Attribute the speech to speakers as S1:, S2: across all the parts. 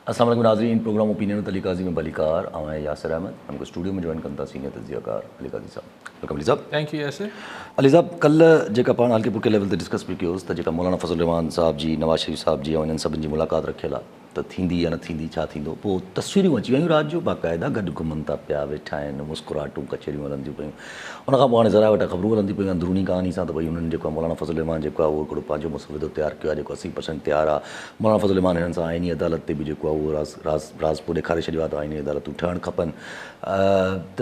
S1: अस्सलाम वालेकुम नाज़रीन, प्रोग्राम ओपिनियन अली काजी में बलीकार आए यासिर अहमद हमको स्टूडियो में ज्वाइन करता सीनियर तजियाकार अली काजी साहब। वेलकम अली साहब।
S2: Thank you Yasir.
S1: अली साहब, कल जेका पाण हल्के पुल्के लेवल ते डिस्कस पियो कयोसि त जेका मौलाना फज़ल रहमान साहब जी, नवाज़ शरीफ़ साहब जी ऐं इन्हनि सभिनि जी मुलाक़ात रखियल आहे त थींदी या न थींदी, छा थींदो। पोइ तस्वीरूं अची वियूं राति जो, बाक़ाइदा गॾु घुमनि था पिया, वेठा आहिनि, मुस्कुराहटूं कचेरियूं हलंदियूं पियूं। उनखां पोइ हाणे ज़रा वटा ख़बरूं हलंदी पियूं अंदरूनी कहानी सां त भई हुननि जेको आहे मौलाना फज़ल रहमान जेको आहे उहो हिकिड़ो पंहिंजो मुसविदो तयारु कयो आहे जेको 80% तयारु आहे। मौलाना फज़ल रहमान हिननि सां आइनी अदालत ते बि जेको आहे उहो राज़ पोइ ॾेखारे छॾियो आहे त आइनी अदालतूं ठहणु खपनि। त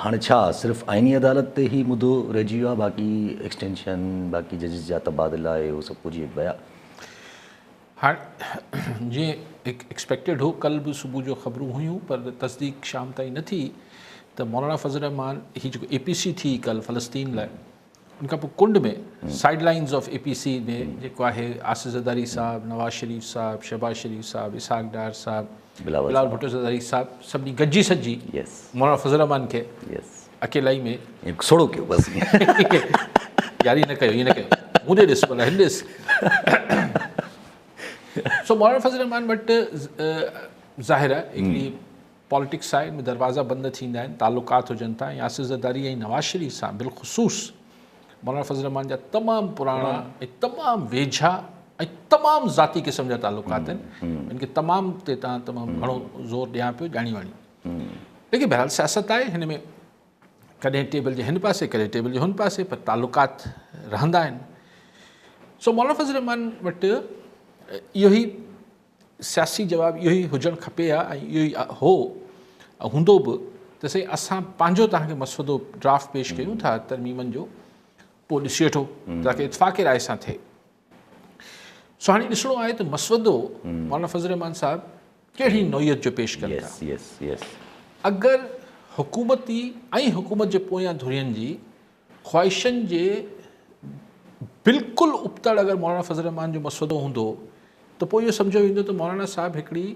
S1: हाणे छा सिर्फ़ु आइनी अदालत ते ई मुदो रहिजी वियो आहे, बाक़ी एक्सटेंशन, बाक़ी जजिस जा तबादिला आहे, उहो सभु कुझु विया।
S2: हाँ जीअं एक्सपेक्टेड हो, कल भी सुबह जो ख़बरूं हुयूं पर तस्दीक शाम ताईं न थी त मौलाना फज़ल रहमान ही जो APC थी कल फ़लस्तीन लाइ, उनखां पोइ कुंड में साइड लाइन्स ऑफ APC में जेको आहे आसिफ़ ज़रदारी साहब, नवाज़ शरीफ़ साहब, शहबाज शरीफ़ साहब, इसहाक़ डार साहब, बिलावल भुट्टो ज़रदारी साहब, सभिनी गॾिजी सॼी मौलाना फज़ल रहमान खे अकेलाई में
S1: सोड़ो कयो बस।
S2: यार ये न कयो, ये न कयो, मुझे ॾिस भला हिन ॾिस। सो मौलाना फज़ल रहमान वटि ज़ाहिर आहे हिकिड़ी पॉलिटिक्स आहे, में दरवाज़ा बंदि थींदा आहिनि, तालुकात हुजनि था। या आसिफ़ ज़रदारी ऐं नवाज़ शरीफ़ सां बिलख़ुसूस मौलाना फज़ल रहमान जा तमामु पुराणा ऐं तमामु वेझा ऐं तमामु ज़ाती क़िस्म जा तालुकात आहिनि। इनखे तमामु ते तव्हां तमामु घणो ज़ोर ॾियां पियो, ॼाणी वाणी। लेकिन बहरहाल सियासत आहे, हिन में कॾहिं टेबल जे हिन पासे, कॾहिं टेबल जे हुन पासे, पर तालुकात रहंदा आहिनि। सो मौलाना फज़ल रहमान वटि इहो ई सियासी जवाबु इहो ई हुजणु खपे आहे, ऐं इहो ई हो हूंदो बि त सही असां पंहिंजो तव्हांखे मसइलो ड्राफ्ट पेश कयूं था तरमीमनि जो, पोइ ॾिसी वठो तव्हांखे इतफ़ाक़ राय सां थिए। सो हाणे ॾिसणो आहे त मसइलो मौलाना फज़ल रहमान साहब कहिड़ी नौइयत जो पेश कनि था। अगरि हुकूमती ऐं हुकूमत जे पोयां धुरियुनि जी ख़्वाहिशनि जे बिल्कुलु उबतड़ अगरि मौलाना फज़ल रहमान जो मसइलो हूंदो त पोइ इहो सम्झो वेंदो त मौलाना साहब हिकिड़ी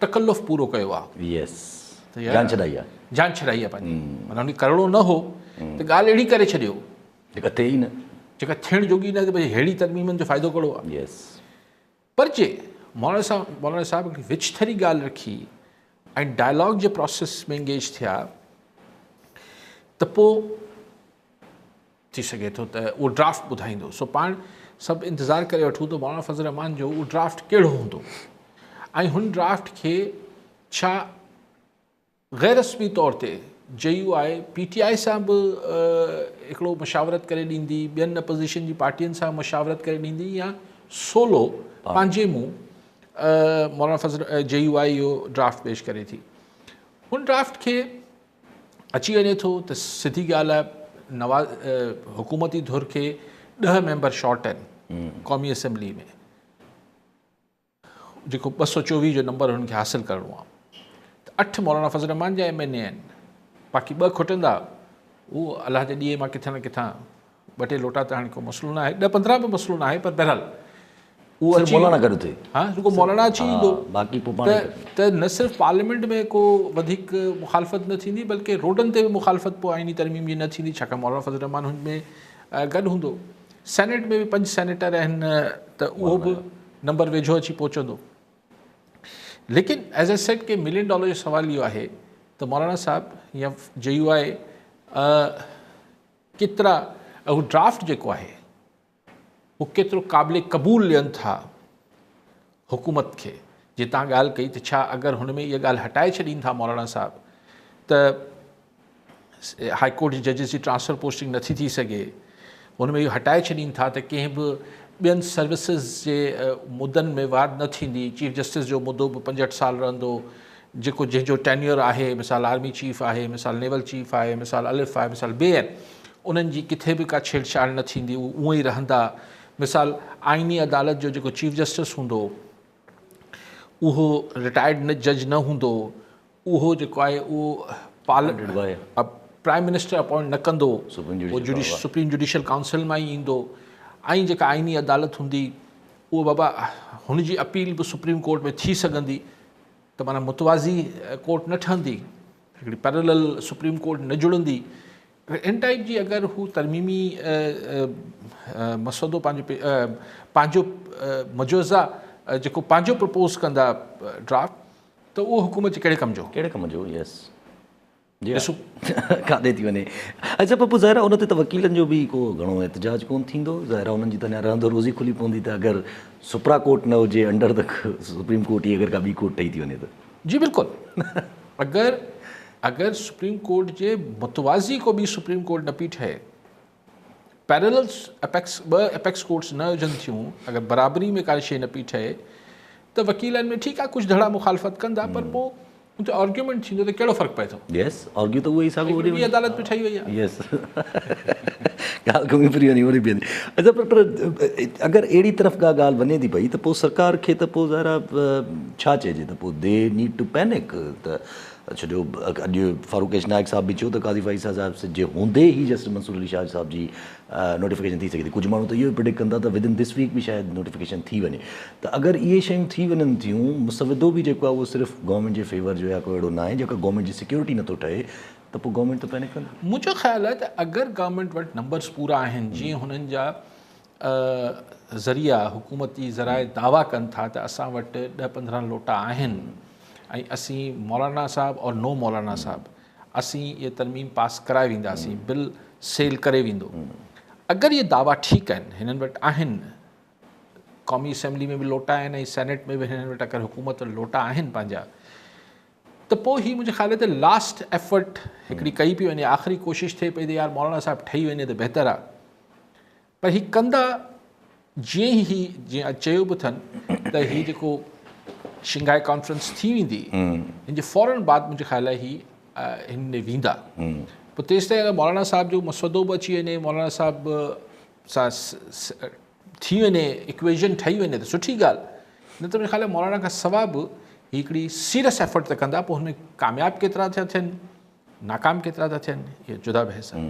S2: तकल्लुफ़ पूरो कयो आहे,
S1: जान छॾाई आहे,
S2: जान छॾाई आहे पंहिंजी। माना उन करिणो न हो त ॻाल्हि अहिड़ी करे छॾियो
S1: जेका थिए ई न, जेका
S2: थियण जोगी न, त भई अहिड़ी तरमीमनि जो फ़ाइदो कहिड़ो आहे। पर जे मौलाना साहब हिकिड़ी विचथरी ॻाल्हि रखी ऐं डायलॉग जे प्रोसेस में इंगेज थिया त पोइ थी सघे थो त उहो ड्राफ्ट ॿुधाईंदो। सो पाण सभु इंतज़ारु करे वठूं त मौलाना फज़ल रहमान जो उहो ड्राफ्ट कहिड़ो हूंदो, ऐं हुन ड्राफ्ट खे छा ग़ैर रस्मी तौर ते JUI PTI सां बि हिकिड़ो मुशावरत करे ॾींदी, ॿियनि अपोज़िशन जी पार्टियुनि सां मुशावरत करे ॾींदी, या सोलो पंहिंजे मुंहुं मौलाना फज़ल JUI इहो ड्राफ्ट पेश करे थी। हुन ड्राफ्ट खे अची वञे थो त सिधी ॻाल्हि आहे, हुकूमती धुर खे 10 मेंबर शॉर्ट आहिनि क़ौमी असेंबली में, जेको 224 जो नंबर हुननि खे हासिलु करिणो आहे। त 8 मौलाना फज़ल रहमान जा MNA आहिनि, बाक़ी 2 खुटंदा, उहो अलाह जे ॾींहं मां किथां न किथां 2 टे लोटा त हाणे को मसइलो न आहे, 10-15 बि मसइलो न आहे, पर बहरहाल उहो
S1: मौलाना गॾु थिए,
S2: हाँ रुगो मौलाना अची ईंदो
S1: बाक़ी
S2: त न सिर्फ़ु पार्लियामेंट में को वधीक मुखालफ़त न थींदी, बल्कि रोडनि ते बि मुखालफ़त पोइ आइनी तरमीम जी न थींदी, छाकाणि मौलाना फज़ल रहमान हुन में गॾु हूंदो। सेनेट में बि 5 सेनेटर आहिनि त उहो बि नंबर वेझो अची पहुचंदो। लेकिन एज़ ए सेट के $1 मिलियन जो सवाल इहो आहे त मौलाना साहब या JUI केतिरा उहो ड्राफ्ट जेको आहे उहो केतिरो क़ाबिल क़बूल ॾियनि था हुकूमत खे। जीअं तव्हां ॻाल्हि कई त छा अगरि हुन में इहा ॻाल्हि हटाए छॾीनि था मौलाना साहब त हाई कोर्ट जी जजिस जी ट्रांसफ़र पोस्टिंग नथी थी सघे, हुन में इहो हटाए छॾीनि था त कंहिं बि ॿियनि सर्विसिस जे मुदनि में वाद न थींदी, चीफ जस्टिस जो मुदो बि 65 साल रहंदो, जेको जंहिंजो टेन्योर आहे, मिसाल आर्मी चीफ आहे, मिसाल नेवल चीफ आहे, मिसाल अलिफ़ आहे, मिसाल ॿिए आहिनि, उन्हनि जी किथे बि का छेड़छाड़ न थींदी, उहे ई रहंदा। मिसाल आइनी अदालत जो जेको चीफ जस्टिस हूंदो उहो रिटायर्ड जज न हूंदो, उहो जेको आहे उहो प्राइम मिनिस्टर अपॉइंट न कंदो, उहो सुप्रीम जुडिशियल काउंसिल मां ई ईंदो। ऐं जेका आइनी अदालत हूंदी उहो बाबा हुनजी अपील बि सुप्रीम कोर्ट में थी सघंदी, त माना मुतवाज़ी कोर्ट न ठहंदी, हिकिड़ी पैरेलल सुप्रीम कोर्ट न जुड़ंदी। इन टाइप जी अगरि हू तरमीमी मसइलो पंहिंजो मजोज़ा जेको पंहिंजो प्रपोज़ कंदा ड्राफ्ट, त उहो हुकूमत जे कहिड़े कम जो?
S1: कहिड़े कम जो? यस जी
S2: ॾिसो
S1: काॾे थी वञे। अच्छा पप्पू ज़ाहिर आहे उन ते त वकीलनि जो बि को घणो एहतजाज कोन थींदो, ज़ाहिर आहे उन्हनि जी त अञा रहंदो रोज़ी खुली पवंदी, त अगरि सुप्रा कोर्ट न हुजे अंडर द सुप्रीम कोर्ट ई अगरि का ॿी कोर्ट ठही थी वञे त?
S2: जी बिल्कुलु। अगरि सुप्रीम कोर्ट जे मुतवाज़ी को बि सुप्रीम कोर्ट न पई ठहे, पैरेलल एपेक्स कोर्ट्स न हुजनि थियूं, अगरि बराबरी में का शइ न पई ठहे त वकीलनि में ठीकु आहे कुझु धड़ा मुखालफ़त कंदा, पर पोइ उते आर्ग्यूमेंट थींदो त कहिड़ो फ़र्क़ु पए थो?
S1: यस आर्ग्यू त उहो ई साॻियो
S2: ॿी अदालत में ठही वई आहे।
S1: यस ॻाल्हि घुमी फिरी वञी ओड़ी बीहंदी। अच्छा पर अगरि अहिड़ी तरफ़ का ॻाल्हि वञे थी पई त पोइ सरकार खे त पोइ ज़ाहिर आहे छा चइजे, त पोइ दे नीड टू पैनिक। त छो अॼु फारूक एच नाइक साहब बि चयो त काज़ी फ़ाइज़ साहब जे हूंदे ई जस्टिस मंसूर अली शाह साहब जी नोटिफिकेशन थी सघे थी। कुझु माण्हू त इहो प्रिडिक्ट कंदा त विदिन दिस वीक बि शायदि नोटिफिकेशन थी वञे। त अगरि इहे शयूं थी वञनि थियूं, मुसविदो बि जेको आहे उहो सिर्फ़ु गवर्नमेंट जे फेवर जो या कोई अहिड़ो न आहे, जेका गवर्नमेंट जी सिक्योरिटी नथो ठहे, त पोइ गवर्नमेंट त पैनिक कंदी।
S2: मुंहिंजो ख़्यालु आहे त अगरि गवर्नमेंट वटि नंबर्स पूरा आहिनि, जीअं हुननि जा ज़रिया हुकूमती ज़राए दावा कनि था त असां वटि 10-15 लोटा आहिनि ऐं असीं मौलाना साहब और नो मौलाना साहब असीं इहे तरमीम पास कराए वेंदासीं, बिल सेल करे वेंदो। अगरि इहे दावा ठीकु आहिनि, हिननि वटि आहिनि, क़ौमी असेंबली में बि लोटा आहिनि ऐं सेनेट में बि हिननि वटि अगरि हुकूमत वटि लोटा आहिनि पंहिंजा, त पोइ ही मुंहिंजे ख़्याल ते लास्ट एफर्ट हिकिड़ी कई पई वञे, आख़िरी कोशिशि थिए पई त यार मौलाना साहब ठही वञे त बहितर आहे। पर हीअ कंदा जीअं चयो बि अथनि त हीअ जेको शिंघाई कॉन्फ्रेंस थी वेंदी, हिन जे फ़ौरन बाद मुंहिंजे ख़्याल आहे हिन में वेंदा। पोइ तेसि ताईं अगरि मौलाना साहब जो मसवदो बि अची वञे, मौलाना साहब सां थी वञे, इक्वेशन ठही वञे त सुठी ॻाल्हि, न त मुंहिंजे ख़्याल आहे मौलाना खां सवाइ बि हिकिड़ी सीरियस एफर्ट त कंदा। पोइ हुन में कामयाबु केतिरा था थियनि, नाकाम केतिरा था थियनि, इहे जुदा बहस आहे।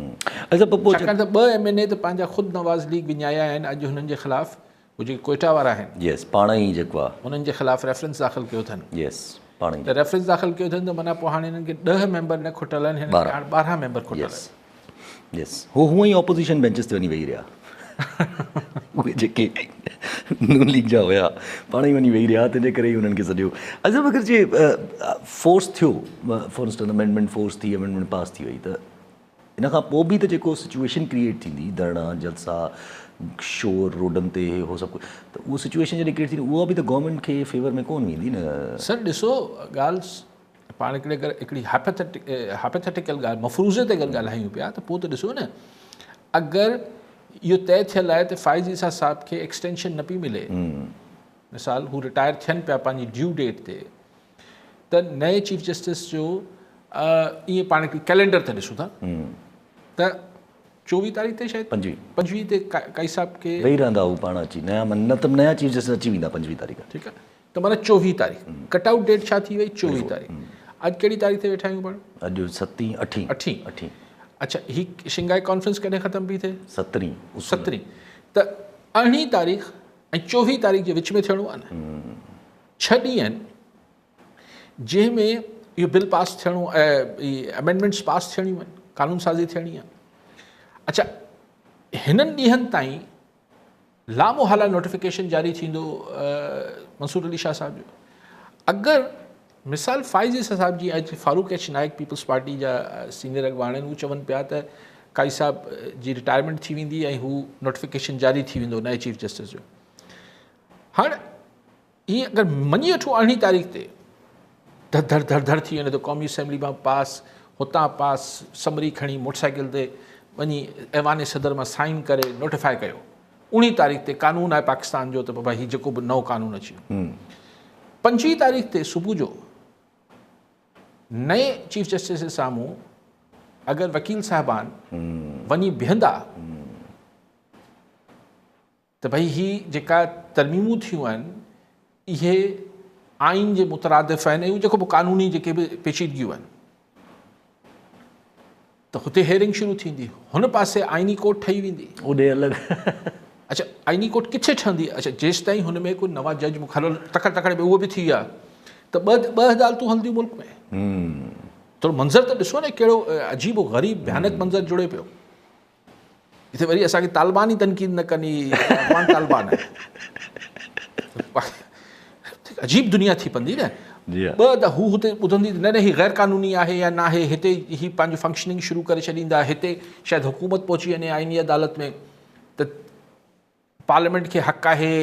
S1: अच्छा पप्पू
S2: छाकाणि त 2 MNA त पंहिंजा ख़ुदि नवाज़ लीग विञाया आहिनि अॼु हुननि जे ख़िलाफ़, उहे जेके कोइटा वारा आहिनि,
S1: यस पाण ई जेको आहे
S2: उन्हनि जे ख़िलाफ़ रेफरेंस दाख़िल कयो अथनि।
S1: यस पाण ई
S2: त रेफरेंस दाख़िल कयो अथनि त माना पोइ हाणे हिननि खे 10 मेंबर न खुटल आहिनि, हिननि खे हाणे 12 मेंबर खुटल आहिनि।
S1: यस हू हूअं ई ऑपोज़िशन बेंचिस ते वञी वेही रहिया उहे जेके नून लीग जा हुया पाण ई वञी वेही रहिया, तंहिंजे करे ई उन्हनि खे सॼो। अच्छा अगरि जे फोर्स थियो, फॉर इंस्टेंस अमेंडमेंट फोर्स थी, अमेंडमेंट पास थी वई, त इन खां पोइ बि त जेको सिचुएशन क्रिएट थींदी, धरना जलसा शोर रोडनि ते हो सभु कुझु, त उहो सिचुएशन जॾहिं क्रिएट थींदी उहा बि त गवर्नमेंट खे फेवर में कोन वेंदी न।
S2: सर ॾिसो ॻाल्हि पाण हिकिड़ी हाइपोथेटिकल ॻाल्हि मफ़रूज़े ते अगरि ॻाल्हायूं पिया त पोइ त ॾिसो न, अगरि इहो तय थियल आहे त फ़ाइज़ ईसा साहब खे एक्सटेंशन न पई मिले, मिसाल हू रिटायर थियनि पिया पंहिंजी ड्यू डेट ते, त नए चीफ जस्टिस जो ईअं पाण कैलेंडर ते ॾिसूं था त 24 तारीख़ ते शायदि 25 ते काई साहब खे
S1: वेही रहंदा हू पाण अची, न त नया चीफ जस्टिस अची वेंदा 25 तारीख़,
S2: ठीकु आहे, त माना 24 तारीख़ कटआउट डेट छा थी वई, 24 तारीख़। अॼु कहिड़ी तारीख़ ते वेठा आहियूं पाण?
S1: अॼु 7-8
S2: अच्छा ही शिंघाई कॉन्फ्रेंस कॾहिं ख़तमु पई थिए?
S1: 17
S2: त 18 तारीख़ ऐं 24 तारीख़ जे विच में थियणो आहे न। 6 ॾींहं आहिनि जंहिंमें इहो बिल पास थियणो, अमेंडमेंट्स पास थियणियूं आहिनि, कानून साज़ी थियणी आहे। अच्छा हिननि ॾींहंनि ताईं लामोहाला नोटिफिकेशन जारी थींदो मंसूर अली शाह साहब जो। अगरि मिसाल फ़ाइज़ ईसा साहब जी अॼु फारूक एच नाइक पीपल्स पार्टी जा सीनियर अॻवान आहिनि, हू चवनि पिया त काई साहब जी रिटायरमेंट थी वेंदी ऐं हू नोटिफिकेशन जारी थी वेंदो नए चीफ जस्टिस जो। हाणे हीअं अगरि मञी वठूं 18 तारीख़ ते धर थी वञे त क़ौमी असेंबली मां पास, हुतां पास समरी खणी मोटरसाइकिल ते वञी ऐवान सदर मां साइन करे नोटिफाई कयो, 19 तारीख़ ते कानून आहे पाकिस्तान जो त भाई हीउ जेको बि नओं कानून अची वियो। 25 तारीख़ ते सुबुह जो नए चीफ जस्टिस जे साम्हूं अगरि वकील साहिबान वञी बीहंदा त भई हीअ जेका तरमीमूं थियूं आहिनि इहे आइन जे मुतरादिफ़ आहिनि, ऐं जेको बि कानूनी जेके बि पेचीदगियूं आहिनि, त हुते हेयरिंग शुरू थींदी, हुन पासे आइनी कोर्ट ठही वेंदी,
S1: ओॾे अलॻि।
S2: अच्छा आइनी कोर्ट किथे ठहंदी? अच्छा जेसि ताईं हुन में कोई नवां जज मुक़ररु तकड़ि में उहो बि थी विया त ॿ अदालतूं हलंदियूं मुल्क में। थोरो मंज़र त ॾिसो न कहिड़ो अजीब ग़रीब भयानक मंज़र जुड़े पियो। हिते वरी असांखे तालिबान ई तनक़ीद न कनि, अफ़गान तालिबान आहे, अजीब दुनिया थी पवंदी न।
S1: जी हा।
S2: ॿ त हू हुते ॿुधंदी न न ही गैर क़ानूनी आहे या न आहे, हिते ही पंहिंजो फंक्शनिंग शुरू करे छॾींदा, हिते शायदि हुकूमत पहुची वञे आइनी अदालत में त पार्लियामेंट खे हक़ आहे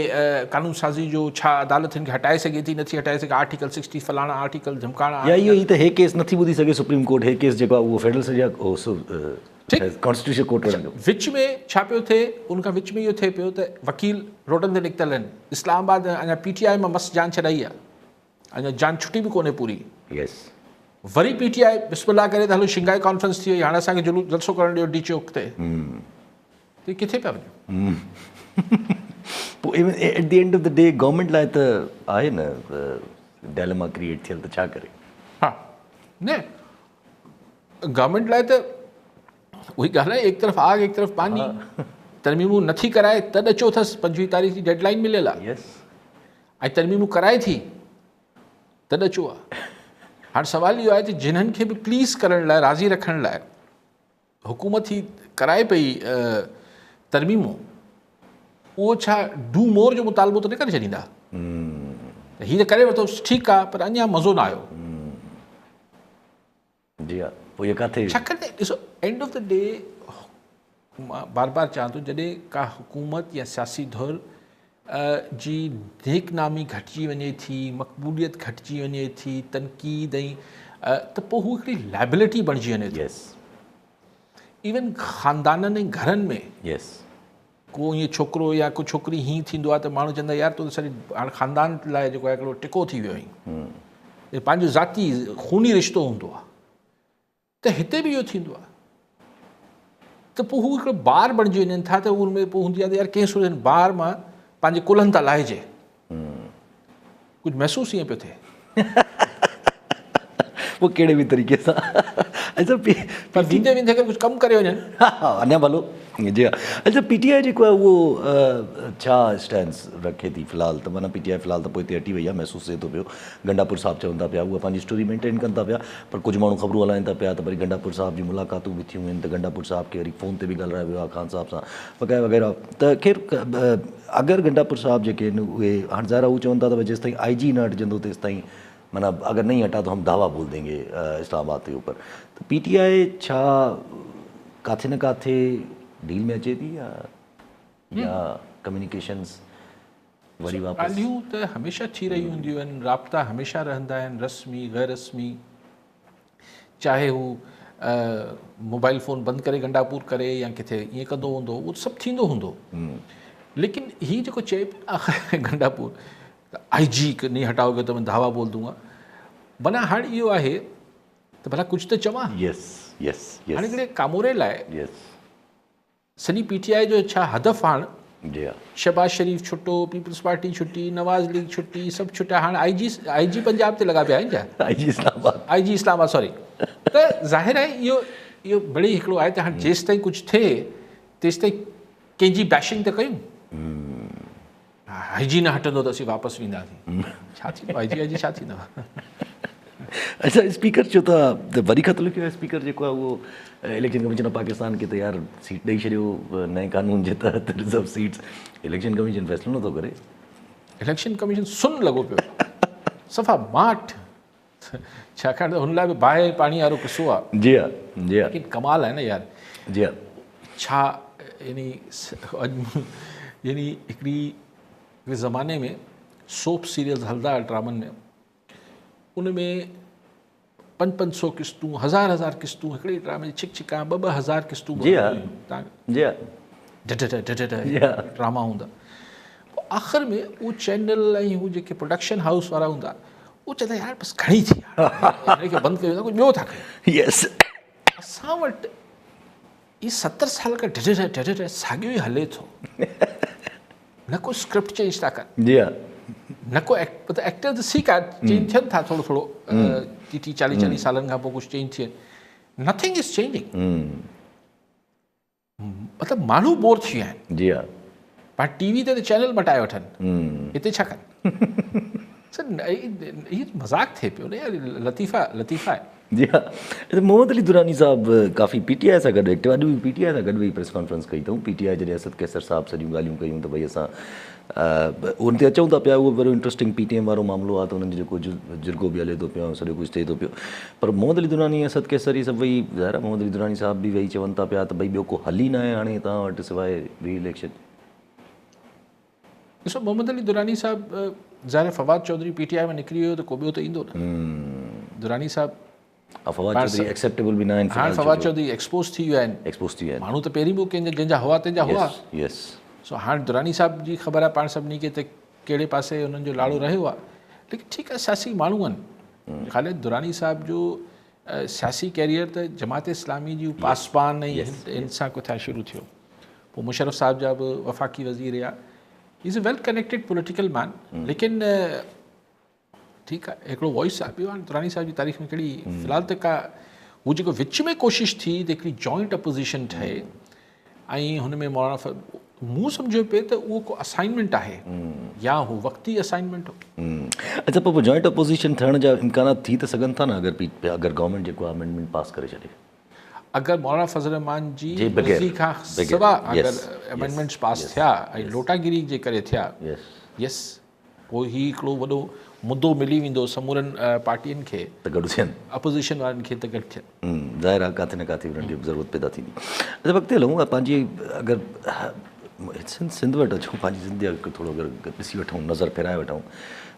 S2: कानून साज़ी जो, छा अदालत हिन खे हटाए सघे थी नथी हटाए सघे, आर्टिकल 60 फलाणा आर्टिकल धमकाणा
S1: या इहो ई त हे केस नथी ॿुधी सघे सुप्रीम कोर्ट, हे केस जेको आहे उहो फेडरल सॼा कॉन्स्टिट्यूशन कोर्ट वञो।
S2: विच में छा पियो थिए, उनखां विच में इहो थिए पियो त वकील रोडनि ते निकितल आहिनि, इस्लामाबाद अञा PTI मां मस्तु जान छॾाई आहे, अञा जान छुटी बि कोन्हे पूरी।
S1: यस
S2: वरी PTI बिस्मिल्लाह करे त हलो शिंघाई कॉन्फ्रेंस थी वई, हाणे असांखे जलसो करणु ॾियो डी चौक ते, त किथे पिया वञूं?
S1: पोइ even at the end of the day government लाइ त आहे न डायलेमा क्रिएट थियल, त छा करे?
S2: हा न गवर्नमेंट लाइ त उही ॻाल्हि आहे, एक तरफ़ आग एक तरफ़ पानी। तरमीमूं नथी कराए त अचो अथसि, 25 तारीख़ जी डेडलाइन मिलियल आहे,
S1: यस
S2: ऐं तरमीमूं कराए थी त अचो आहे। हाणे सुवाल इहो आहे त जिन्हनि खे बि प्लीज़ करण लाइ, राज़ी रखण लाइ हुकूमत ही कराए पई तरमीमूं, उहो छा डू मोर जो मुतालबो त न करे छॾींदा? त हीअ त करे वरितो ठीकु आहे, पर अञा मज़ो न आयो।
S1: जी हा, पोइ इहे किथे?
S2: छाकाणि त ॾिसो एंड ऑफ द डे मां बार बार चवां थो, जॾहिं का हुकूमत या सियासी धुर जी नेकनामी घटिजी वञे थी, मक़बूलियत घटिजी वञे थी, तनक़ीद ऐं त पोइ हू हिकिड़ी लाइबिलिटी बणिजी वञे थी।
S1: यस
S2: इवन ख़ानदाननि ऐं घरनि में
S1: यस
S2: को ईअं छोकिरो या को छोकिरी हीअं थींदो आहे त माण्हू चवंदा यार तो त सॼी हाणे ख़ानदान लाइ जेको आहे हिकिड़ो टिको थी वियो आहीं, पंहिंजो ज़ाती खूनी रिश्तो हूंदो आहे, त हिते बि इहो थींदो आहे। त पोइ हू हिकिड़ो ॿार बणिजी वञनि था, त उनमें पोइ हूंदी आहे त यार कंहिं सूरत ॿार मां पंहिंजे कुलनि था लाहिजे, कुझु महसूसु ईअं पियो थिए।
S1: पोइ कहिड़े बि तरीक़े सां अच्छा
S2: पर वेंदे वेंदे कुझु कमु करे वञनि।
S1: हा अञा भलो जी हा। अच्छा PTI जेको आहे उहो छा स्टैंड रखे थी फ़िलहाल? त माना PTI फ़िलहाल त पोइ हिते हटी वई आहे, महसूसु थिए थो पियो। गंडापुर साहिबु चवनि था पिया उहा पंहिंजी स्टोरी मेंटेन कनि था पिया, पर कुझु माण्हू ख़बरूं हलाइनि था पिया त वरी गंडापुर साहिब जी मुलाक़ातूं बि थियूं आहिनि, त गंडापुर साहिब खे वरी फ़ोन ते बि ॻाल्हायो वियो आहे ख़ान साहिब सां वग़ैरह वग़ैरह। त ख़ैर अगरि गंडापुर साहिब जेके आहिनि उहे हाणे ज़ाहिर हू चवनि था त जेसि ताईं IG न हटिजंदो तेसि ताईं, माना अगर नहीं हटा तो हम दावा बोल देंगे इस्लामाबाद के ऊपर। तो PTI छा काथे न काथे डील में अचे थी या कम्युनिकेशंस वरी वापस?
S2: ॻाल्हियूं त हमेशह थी रही हूंदियूं आहिनि, राब्ता हमेशह रहंदा आहिनि, रस्मी गैर रस्मी, चाहे हू मोबाइल फ़ोन बंदि करे गंडापुर करे या किथे ईअं कंदो हूंदो, उहो सभु थींदो हूंदो। लेकिन हीअ जेको चए गंडापुर IG नहीं हटाओगे तो मैं धावा बोल दूंगा, माना हाणे इहो आहे त भला कुझु त चवां।
S1: यस यस यस
S2: हाणे हिकिड़े कामोरे लाइ
S1: यस
S2: सॼी PTI जो छा हदफ़ हाणे?
S1: जी हा।
S2: शहबाज शरीफ़ छुटो, पीपल्स पार्टी छुटी, नवाज़ लीग छुटी, सभु छुटिया, हाणे IG पंजाब ते लॻा पिया आहिनि छा? IG Islamabad sorry. त ज़ाहिर आहे इहो बड़ी हिकिड़ो आहे त हाणे जेसि ताईं कुझु थिए तेसि ताईं कंहिंजी बैशिंग त कयूं। IG न हटंदो त असीं वापसि वेंदासीं, छा थींदो? IG छा थींदो?
S1: अच्छा स्पीकर चयो था त वरी ख़त लिखियो आहे स्पीकर जेको आहे उहो इलेक्शन कमीशन ऑफ पाकिस्तान खे त यार सीट ॾेई छॾियो नए कानून जे तहत रिजर्व सीट्स। इलेक्शन कमीशन फ़ैसिलो नथो करे।
S2: इलेक्शन कमीशन सुन लॻो पियो, सफ़ा माठ, छाकाणि त हुन लाइ बि बाहि पाणी वारो किसो आहे।
S1: जी हा जी हा।
S2: लेकिन कमाल आहे न यार।
S1: जी हा।
S2: छा यानी हिकिड़ी ज़माने में सोप सीरियल्स हलंदा हुआ ड्रामनि में, उन में 500 किस्तूं, 1000 किस्तूं हिकिड़े ड्रामे जी छिक छिका 2-2000 किस्तूं।
S1: जी हा जी हा।
S2: ड्रामा हूंदा। पोइ आख़िर में उहो चैनल ऐं हू जेके प्रोडक्शन हाउस वारा हूंदा उहो चवंदा यार बसि घणी थी, हिनखे बंदि कयो, कुझु ॿियो था कयूं।
S1: यस
S2: असां वटि इहे 70 साल खां साॻियो ई हले थो। न को स्क्रिप्ट चेंज था कनि,
S1: जी हा,
S2: न को एक्टर त सीख आहे, चेंज थियनि था थोरो थोरो 30-40 सालनि खां पोइ कुझु चेंज थियनि, नथिंग इज़ चेंजिंग। मतिलबु माण्हू बोर थी विया आहिनि।
S1: जी हा।
S2: पाण TV ते त चैनल मटाए वठनि, हिते छा कनि? सर इहो मज़ाक थिए पियो न यार, लतीफ़ा आहे।
S1: जी हाँ, मोहम्मद अली दुरानी साहब काफ़ी पीटीआई सां गॾु एक्टिव, अॼु बि पीटीआई सां गॾु वेही प्रेस कॉन्फ्रेंस कई अथऊं। पीटीआई जॾहिं असद कैसर साहब सॼियूं ॻाल्हियूं कयूं त भई असां उन ते अचूं था पिया, उहो वॾो इंट्रस्टिंग पीटीएम वारो मामिलो आहे, त उन्हनि जो जेको जिरगो बि हले थो पियो, सॼो कुझु थिए थो पियो। पर मोहम्मद अली दुरानी, असद कैसर, इहे सभु वेही, ज़ाहिर आहे मोहम्मद अली दुरानी साहब बि वेही चवनि था पिया त भई ॿियो को हल ई न आहे हाणे तव्हां वटि सवाइ री इलेक्शन।
S2: ॾिसो, मोहम्मद अली दुरानी साहब ज़ाहिर फवाद चौधरी पीटीआई में निकिरी वियो त को ॿियो त ईंदो न। दुरानी साहब
S1: फवाद चौधरी एक्सेप्टेबल बि न आहिनि,
S2: हाणे फवाद चौधरी एक्सपोज थी विया आहिनि।
S1: एक्सपोज थी विया आहिनि,
S2: माण्हू त पहिरीं बि कंहिंजा जंहिंजा हुआ तंहिंजा हुआ।
S1: यस।
S2: सो हाणे दुरानी साहब जी ख़बर आहे पाण सभिनी खे त कहिड़े पासे हुननि जो लाड़ो रहियो आहे। लेकिन ठीकु आहे, सियासी माण्हू आहिनि। ख़ालिद दुरानी साहब जो सियासी कैरियर त जमात इस्लामी जी पासबान ऐं हिन सां को थिया शुरू थियो। पोइ मुशर्रफ साहब जा बि वफ़ाक़ी वज़ीर या is a well connected political man. लेकिन ठीकु आहे, हिकिड़ो वॉइस आहे। ॿियो हाणे दुरानी साहब जी तारीख़ में कहिड़ी फ़िलहाल त का हू जेको विच में कोशिशि थी त हिकिड़ी जॉइंट अपोज़िशन ठहे ऐं हुन में मौलाना, मूं सम्झो पिए त उहो को असाइनमेंट आहे या हू वक़्ती असाइनमेंट हो।
S1: अच्छा, पोइ जॉइंट अपोज़िशन थियण जा इम्कानात थी त सघनि था न, अगरि गवर्नमेंट जेको आहे अमेंडमेंट पास करे छॾे।
S2: अगर मौलाना फज़ल रहमान जी मर्ज़ी खां सवा अगर अमेंडमेंट्स पास थिया ऐं लोटागिरी जे करे थिया, यस, पोइ ही हिकिड़ो वॾो मुद्दो मिली वेंदो समूरनि पार्टियुनि खे
S1: त गॾु थियनि,
S2: अपोज़िशन वारनि खे त गॾु थियनि।
S1: ज़ाहिर आहे किथे न किथे उन्हनि जी ज़रूरत पैदा थींदी। अच्छा, वक़्तु हलूं पंहिंजी, अगरि सिंध वटि अचूं, पंहिंजी ज़िंदगी थोरो अगरि ॾिसी वठूं, नज़र फेराए वठूं,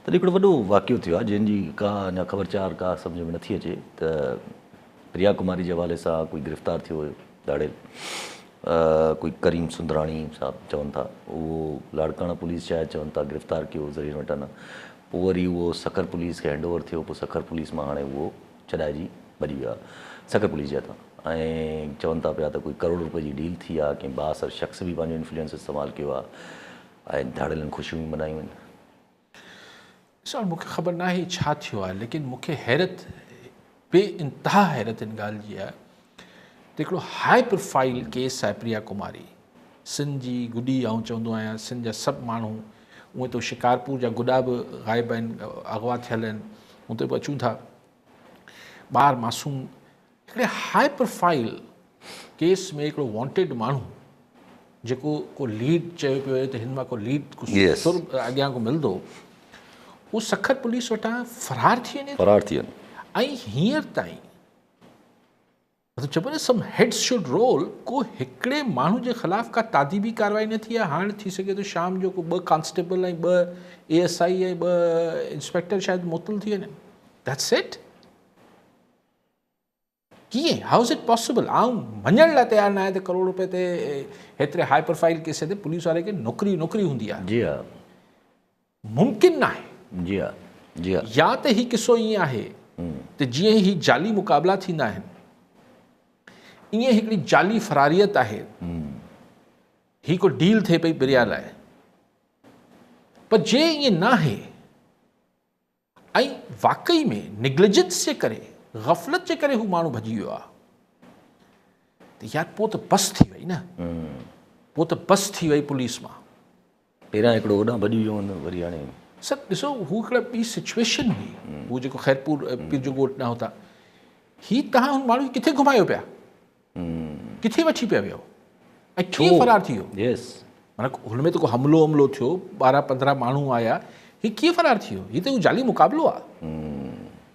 S1: त हिकिड़ो वॾो वाक़ियो थियो आहे जंहिंजी का अञा ख़बरचार का सम्झ में नथी अचे। त प्रिया कुमारी जे हवाले सां कोई गिरफ़्तार थियो हुयो ॾाढे, कोई करीम सुंदराणी साहब चवनि था, उहो लाड़काना पुलिस शायदि चवनि था गिरफ़्तार कयो ज़रीर वटाना। पोइ वरी उहो सखर पुलिस खे हैंड ओवर थियो। पोइ सखर पुलिस मां हाणे उहो छॾाइजी भॼी वियो आहे सखर पुलिस जे हथां। ऐं चवनि था पिया त कोई करोड़ रुपए जी डील थी आहे, कंहिं बासर शख़्स बि पंहिंजो इन्फ्लुएंस इस्तेमालु कयो आहे ऐं धाड़ियलनि ख़ुशियूं बि मनायूं आहिनि।
S2: ॾिसो, मूंखे ख़बर न आहे छा थियो आहे, लेकिन मूंखे हैरत, बे इंतिहा हैरत इन ॻाल्हि जी आहे त हिकिड़ो हाई प्रोफाइल केस आहे प्रिया कुमारी, सिंध जी गुॾी, ऐं चवंदो आहियां सिंध जा सभु माण्हू, उहे त शिकारपुर जा गुॾा बि ग़ाइब आहिनि, अगवा थियल आहिनि, उते बि अचूं था, ॿार मासूम। हिकिड़े हाई प्रोफाइल केस में हिकिड़ो वॉन्टेड माण्हू जेको को लीड चयो पियो आहे त हिन मां को लीड कुझु अॻियां को मिलंदो, उहो सखर पुलिस वटां फ़रार थी वञे। ऐं हींअर ताईं मतिलबु चइबो न, सम हेड्स शुड रोल, को हिकिड़े माण्हू जे ख़िलाफ़ु का तादीबी कार्रवाई न थी आहे। हाणे थी सघे थो शाम जो को 2 कांस्टेबल ऐं 2 ASI ऐं 2 इंस्पेक्टर शायदि मुतल थी वञनि। That's it. कीअं, हाउ इज़ इट पॉसिबल? आउं मञण लाइ तयारु न आहे त करोड़ रुपए ते हेतिरे हाई प्रोफाइल केस ते पुलिस वारे खे नौकरी हूंदी आहे। जी हा, मुमकिन न आहे।
S1: जी हा, जी हा।
S2: या त ही किसो ईअं आहे त जीअं ही जाली मुक़ाबला थींदा आहिनि, ईअं हिकिड़ी जाली फ़रारियत आहे, ही को डील थिए पई प्रिया लाइ। पर जे ईअं न आहे ऐं वाकई में निग्लिजेंस जे करे, ग़फ़लत जे करे हू माण्हू भॼी वियो आहे, त यार पोइ त बस थी वई न, पोइ त बस थी वई पुलिस मां।
S1: पहिरियां हिकिड़ो होॾां भॼी वियो वरी हाणे
S2: सर ॾिसो, हू हिकिड़ा ॿी सिचुएशन हुई, हू जेको ख़ैरपुर पीर जो ॻोठ न होता, ही तव्हां हुन माण्हू खे किथे घुमायो पिया, किथे वठी पिया वियो ऐं कीअं फ़रार थी वियो? माना हुन में त को हमलो थियो, 12-15 माण्हू आया, ही कीअं फ़रार थी वियो? ही त हू जाली मुक़ाबिलो आहे।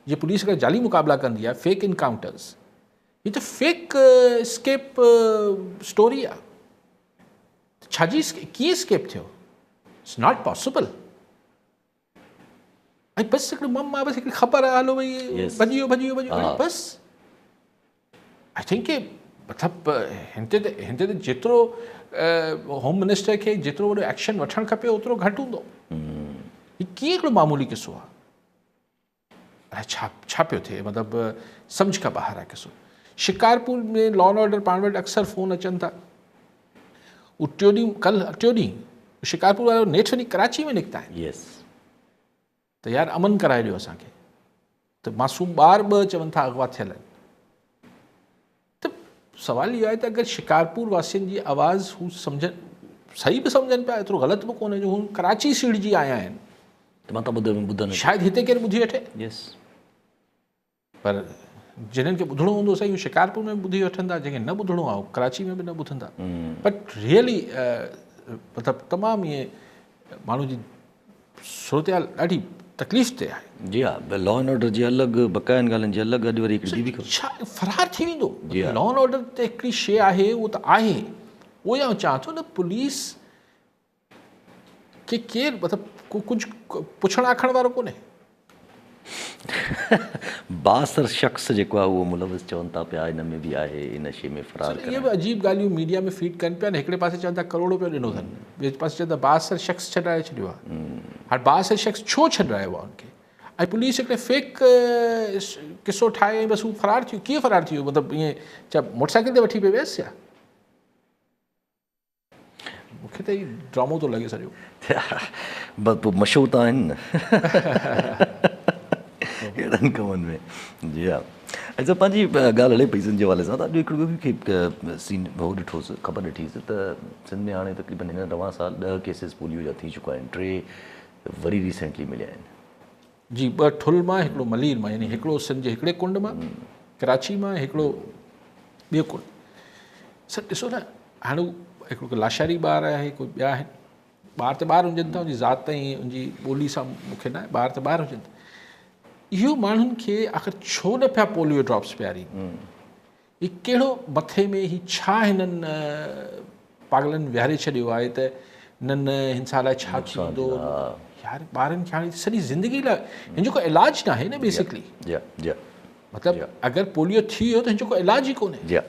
S2: जे पुलिस अगरि जाली मुक़ाबला कंदी आहे, फेक इनकाउंटर्स, ही त फेक स्केप स्टोरी आहे। छाजी कीअं स्केप थियो? It's not possible. ऐं बसि हिकिड़ी मम आहे, बसि हिकिड़ी ख़बर आहे, हलो भई भॼी वियो बसि। आई थिंक के मतिलबु हिन ते जेतिरो होम मिनिस्टर खे जेतिरो वॾो एक्शन वठणु खपे ओतिरो घटि हूंदो। हीउ कीअं हिकिड़ो मामूली किसो आहे? ऐं छा पियो थिए, मतिलबु सम्झ खां ॿाहिरि आहे किसो। शिकारपुर में लॉ एंड ऑर्डर पाण वटि अक्सर फ़ोन अचनि था। उहो टियों ॾींहुं शिकारपुर वारो नेठि वञी कराची में निकिता आहिनि त यार अमन कराए ॾियो असांखे, त मासूम ॿार 2 चवनि था अगवा थियल आहिनि। त सवाल इहो आहे त अगरि शिकारपुर वासियुनि जी आवाज़ हू सम्झनि, सही बि सम्झनि पिया, एतिरो ग़लति बि कोन्हे, जो हू कराची सीड़जी आया आहिनि, त मां त ॿुधनि शायदि हिते केरु ॿुधी वठे। पर जिन्हनि खे ॿुधणो हूंदो साईं उहे शिकारपुर में ॿुधी वठंदा, जंहिंखे न ॿुधणो आहे कराची में बि न ॿुधंदा। बट रियली मतिलबु तमामु ईअं माण्हू जी सूरत हाल ॾाढी तकलीफ़ ते आहे।
S1: जी हा, लॉ एंड ऑर्डर जी अलॻि, बक़ाइनि ॻाल्हियुनि जी अलॻि, अॼु वरी हिकिड़ी ॿी बि
S2: छा फरार थी वेंदो।
S1: जी हा।
S2: लॉ एंड ऑर्डर ते हिकिड़ी शइ आहे, उहो त आहे, उहो या चवां थो न पुलिस खे केरु मतिलबु कुझु पुछण आखण वारो कोन्हे।
S1: बासर शख़्स जेको आहे उहो मुलविस चवनि था पिया हिन में बि आहे, इन शइ में फरार
S2: इहे बि अजीब ॻाल्हियूं मीडिया में फीड कनि पिया न। हिकिड़े पासे चवनि था करोड़ रुपयो ॾिनो अथनि, ॿिए पासे चवनि था 62 शख़्स छॾाए छॾियो आहे। हाणे 62 शख़्स छो छॾायो आहे उनखे? ऐं पुलिस हिकिड़े फेक किसो ठाहे बसि हू फरार थियो। कीअं फरार थियो? मतिलबु ईअं छा मोटरसाइकिल ते वठी पियो वियसि छा? मूंखे त ई ड्रामो थो लॻे सॼो।
S1: बसि पोइ मशहूरु त आहिनि न अहिड़नि कमनि में। जी हा। अच्छा, पंहिंजी ॻाल्हि हले पई सिंध जे हवाले सां त अॼु हिकिड़ो ॿियो सीन हो ॾिठोसि, ख़बर ॾिठीसि त सिंध में हाणे तक़रीबन हिन रवां साल 10 केसिस पोलियो जा थी चुका आहिनि, 3 वरी रिसेंटली मिलिया आहिनि।
S2: जी, 2 ठुल मां, हिकिड़ो मलीर मां, यानी हिकिड़ो सिंध जे हिकिड़े कुंड मां, कराची मां, हिकिड़ो ॿियो कुंड। सर ॾिसो न, हाणे हिकिड़ो लाशारी ॿार आहे, कोई ॿिया आहिनि, ॿार त ॿार हुजनि था, उनजी ज़ात ऐं उनजी ॿोली सां मूंखे न आहे, ॿार त ॿार हुजनि था। इहो माण्हुनि खे आख़िर छो न पिया पोलियो ड्रॉप्स पियारीनि? हीउ कहिड़ो मथे में ही छा हिननि पागलनि विहारे छॾियो आहे त न हिन सां लाइ छा थींदो? यार ॿारनि खे हाणे सॼी ज़िंदगी लाइ हिन जो को इलाजु न आहे न बेसिकली। मतिलबु अगरि पोलियो थी वियो त हिन जो को इलाजु ई कोन्हे।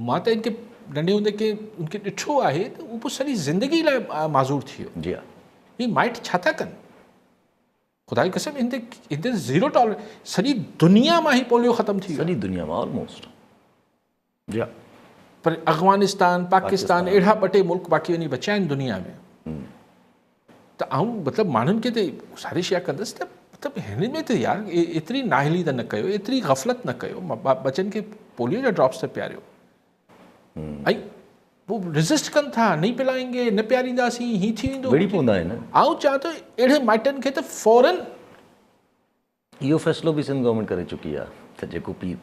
S2: मां त इनखे नंढे हूंदे के उनखे ॾिठो आहे त उहो पोइ सॼी ज़िंदगी लाइ माज़ूर थी वियो। हीअ माइट छा था कनि? ख़ुदा जी कसम, हिते 0 टॉलरेंस। सॼी दुनिया मां ई पोलियो ख़तमु थी वियो, सॼी
S1: दुनिया मां ऑलमोस्ट।
S2: पर अफ़गानिस्तान, पाकिस्तान अहिड़ा 2 टे मुल्क बाक़ी वञी बचिया आहिनि दुनिया में। त आऊं मतिलबु माण्हुनि खे त गुज़ारिश इहा कंदुसि त मतिलबु हिन में त यार एतिरी नाहिली त न कयो, एतिरी ग़फ़लत न कयो, बचनि खे पोलियो जा ड्रॉप्स त पियारियो। ऐं पोइ रिज़िस्ट कनि था, नहीं पिलाएंगे, न पियारींदासीं, हीअं थी वेंदो।
S1: वेड़ी पवंदा आहिनि।
S2: आऊं चवां थो अहिड़े माइटनि खे त फ़ौरन
S1: इहो फ़ैसिलो बि सिंध गवर्नमेंट करे चुकी आहे त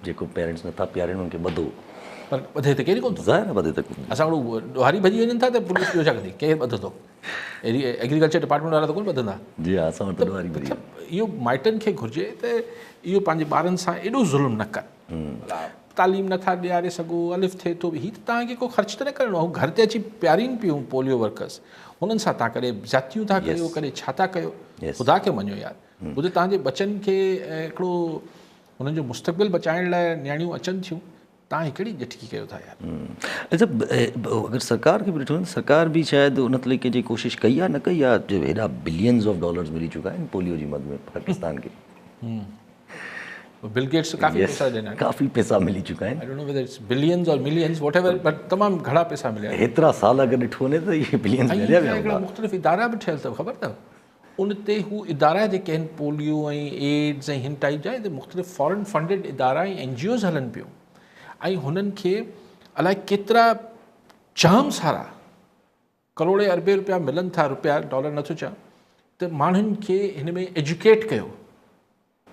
S1: जेको पेरेंट्स नथा पियारनि उनखे ॿधो।
S2: पर ॿधे त केरु कोन थो।
S1: ज़ाहिर आहे ॿधे त कोन।
S2: असां वटि ॾोहारी भॼी वञनि था त पुलिस ॿियो छा कंदी? केरु ॿधंदो? एग्रीकल्चर डिपार्टमेंट वारा त कोन ॿधंदा।
S1: जी हा, असां वटि ॾोहारी भॼी।
S2: इहो माइटनि खे घुरिजे त इहो पंहिंजे ॿारनि सां एॾो ज़ुल्म न कनि। तालीम नथा ॾियारे सघो, अलिफ थिए थो, हीअ त तव्हांखे को ख़र्च त न करिणो आहे। घर ते अची पियारीनि पियूं पोलियो वर्कर्स, हुननि सां तव्हां करे ज़्यादतियूं था कयो, करे छा था कयो? ख़ुदा खे मञो यार। ॿुध, तव्हांजे बचनि खे हिकिड़ो हुननि जो मुस्तक़बिल बचाइण लाइ नियाणियूं अचनि थियूं, तव्हां हिकिड़ी ॼटकी कयो था यार।
S1: अच्छा, अगरि सरकार खे बि ॾिठो न, सरकार बि शायदि उन तरीक़े जी कोशिशि कई आहे, न कई आहे? जो हेॾा बिलियंस ऑफ डॉलर्स मिली चुका आहिनि पोलियो जी मद में पाकिस्तान खे।
S2: बिल गेट्स काफ़ी पैसा ॾिना आहिनि।
S1: काफ़ी पैसा मिली चुका आहिनि।
S2: I don't know whether it's billions और मिलियंस वॉट एवर, बट तमामु घणा पैसा मिलिया आहिनि।
S1: हेतिरा साल अगरि ॾिठो वञे त इहे बिलियंस मिलिया विया।
S2: हिकिड़ा मुख़्तलिफ़ इदारा बि ठहियल अथव, ख़बर अथव? उन ते हू इदारा जेके आहिनि पोलियो ऐं एड्स ऐं हिन टाइप जा, मुख़्तलिफ़ फॉरेन फंडेड इदारा ऐं NGOs हलनि पियूं, ऐं हुननि खे अलाए केतिरा जाम सारा करोड़े अरबे रुपया मिलनि था, रुपया डॉलर नथो चवां, त माण्हुनि खे हिन में एजुकेट कयो।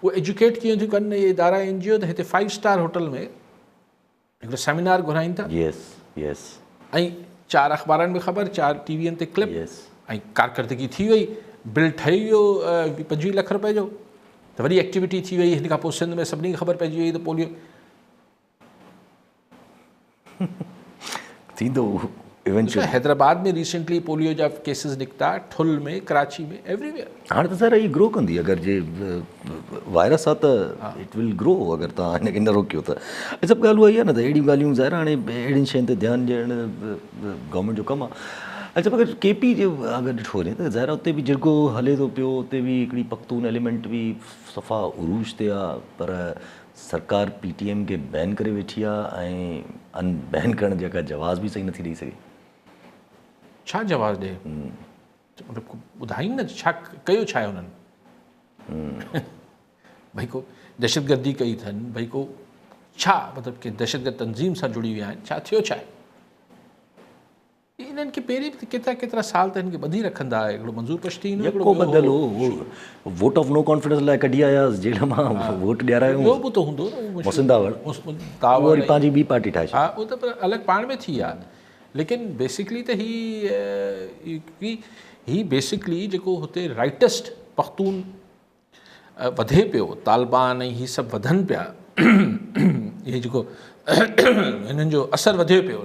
S2: उहे एजुकेट कीअं थियूं कनि इहे इदारा NGO? त हिते 5 स्टार होटल में हिकिड़ो सेमिनार घुराइनि था, ऐं 4 अख़बारनि में ख़बर, 4 टीवीअनि ते क्लिप, ऐं कारकर्दगी थी वई, बिल ठही वियो 25 लख रुपए जो, त वरी एक्टिविटी थी वई। हिन खां पोइ सिंध में सभिनी खे ख़बर पइजी वई त पोलियो
S1: थींदो।
S2: हैदराबाद में रिसेंटली पोलियो जा केसिस निकिता, ठुल में, कराची में, एवरीवेयर।
S1: हाणे त सर इहा ग्रो कंदी, अगरि जे वायरस आहे त इट विल ग्रो, अगरि तव्हां हिनखे न रोकियो त। सभु ॻाल्हि उहा ई आहे न, त अहिड़ियूं ॻाल्हियूं ज़ाहिर हाणे अहिड़ियुनि शयुनि ते ध्यानु ॾियणु गवर्नमेंट जो कमु आहे। अच्छा, अगरि KP जो अगरि ॾिठो वञे त ज़ाहिर उते बि जिरगो हले थो पियो, उते बि हिकिड़ी पख्तून एलिमेंट बि सफ़ा उरूज ते आहे, पर सरकार PTM खे बैन करे वेठी आहे ऐं अनबैन करण जी का जवाज़ बि सही नथी ॾेई सघे।
S2: छा जवाबु ॾे? ॿुधाईनि न छा कयो, छा आहे हुननि? भई को दहशतगर्दी कई अथनि, भई को छा, मतिलबु कि दहशतगर्द तंज़ीम सां जुड़ी विया आहिनि, छा थियो छा आहे? इन्हनि खे पहिरीं बि केतिरा केतिरा साल त हिन खे ॿधी रखंदा आहे हिकिड़ो मंज़ूर पश्तीन
S1: यको बदल हो वोट ऑफ नो कॉन्फिडेंस लाइ कढी आयासीं जेल मां वोट ॾियारायूं
S2: ॿियो बि त हूंदो न
S1: मुसिंदावड़
S2: तावड़
S1: वरी पंहिंजी ॿी पार्टी ठाहे
S2: हा उहो त अलॻि पाण में थी आहे लेकिन बेसिकली त ही बेसिकली जेको हुते राइटेस्ट पख्तून वधे पियो तालिबान ऐं हीअ सभु वधनि पिया इहे जेको हिननि जो असरु वधे पियो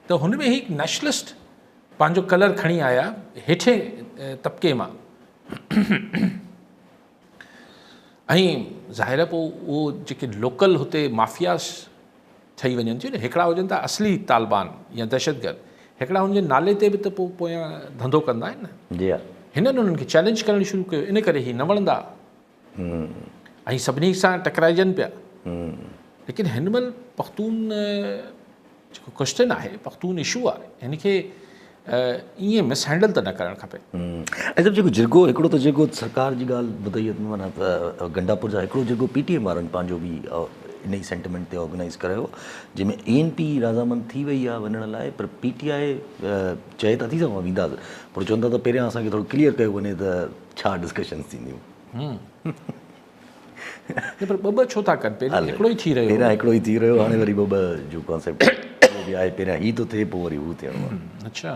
S2: त हुन में हिकु नेशनलिस्ट पंहिंजो कलर खणी आया हेठे तबिके मां ऐं ज़ाहिर आहे पोइ उहो जेके लोकल हुते माफ़ियास ठही वञनि थियूं न हिकिड़ा हुजनि था असली तालिबान या दहशतगर्द हिकिड़ा हुनजे नाले ते बि त पोइ पोयां धंधो कंदा आहिनि न
S1: जी हा
S2: हिननि उन्हनि खे चैलेंज करणु शुरू कयो इन करे ही न वणंदा ऐं सभिनी सां टकराइजनि पिया लेकिन हिन महिल पख्तून जेको क्वेश्चन आहे पख्तून इशू आहे हिन खे ईअं मिसहैंडल त न करणु खपे
S1: ऐं सभु जेको जिरगो हिकिड़ो त जेको सरकार जी ॻाल्हि ॿुधाई माना गंडापुर जा हिकिड़ो जेको PTM वारनि पंहिंजो बि इन ई सेंटिमेंट ते ऑर्गेनाइज़ करायो जंहिंमें ANP राज़ामंद थी वई आहे वञण लाइ पर PTI चए था थी सघूं वेंदासीं पर चवनि था त पहिरियां असांखे थोरो क्लियर कयो वञे त छा डिस्कशन्स थींदियूं
S2: पर ॿ छो था कनि पहिरियों हिकिड़ो ई थी रहियो
S1: पहिरियां हिकिड़ो ई थी रहियो हाणे वरी ॿ जो कॉन्सेप्ट बि आहे पहिरियां हीअ थो थिए पोइ वरी हू थियणो आहे
S2: अच्छा